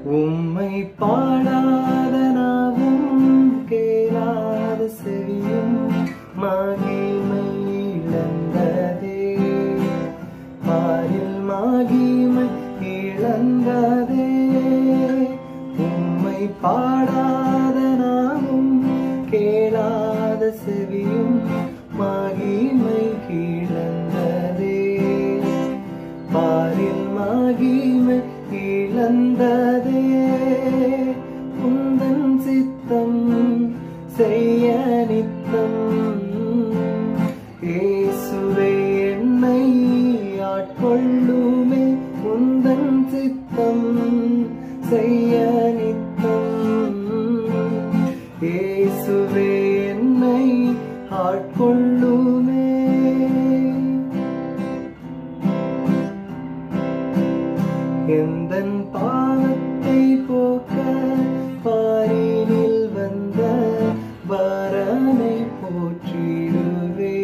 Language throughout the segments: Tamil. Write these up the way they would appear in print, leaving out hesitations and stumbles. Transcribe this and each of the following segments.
உம்மை பாடாத நாவும் கேளாத செவியும் மகிமை இழந்ததே. பாரில் மகிமை இழந்ததே. உம்மை பாடாத நாவும் கேளாத செவியும் மகிமை இழந்ததே. பாரில் மகிமை இழந்ததே. உந்தன் சித்தம் செய்ய நித்தம் இயேசுவே என்னை ஆட்கொள்ளுமே. உந்தன் சித்தம் செய்ய நித்தம் இயேசுவே என்னை ஆட்கொள்ளுமே. எந்தன் பாவத்தை போக்க பாரினில் வந்த பரனை போற்றிடுவே.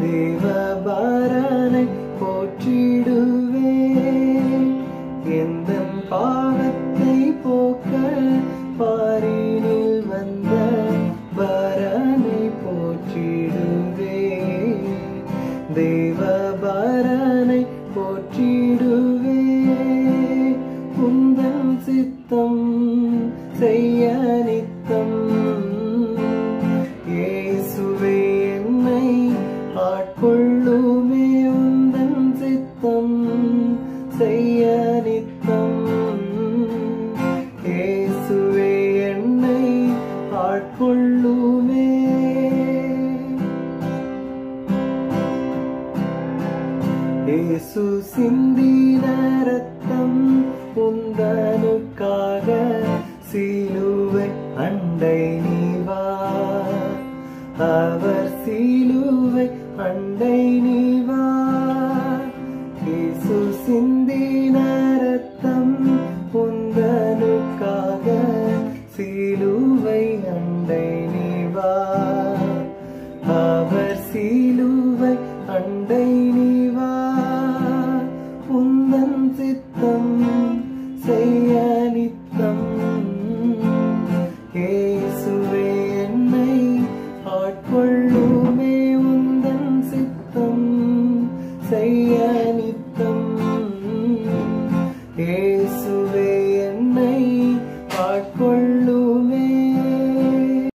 தேவ பரனை போற்றிடுவே. எந்தன் பாவத்தை போக்க பாரினில் வந்த பரனை போற்றிடுவே. தேவ பரனை போற்றிடுவே. உந்தன் சித்தம் செய்ய நித்தம் இயேசுவே என்னை ஆட்கொள்ளுமே. உந்தன் சித்தம் செய்ய நித்தம் இயேசுவே என்னை ஆட்கொள்ளுமே. இயேசு சிந்தின ரத்தம் உந்தனுக்காக சிலுவை அண்டை நீ வா. அவர் சிலுவை அண்டை நீ வா. இயேசு சிந்தின ரத்தம் உந்தனுக்காக சிலுவை அண்டை நீ வா. அவர் சிலுவை அண்டை நீ வா. உந்தன் சித்தம் செய்ய நித்தம் இயேசுவே என்னை ஆட்கொள்ளும்.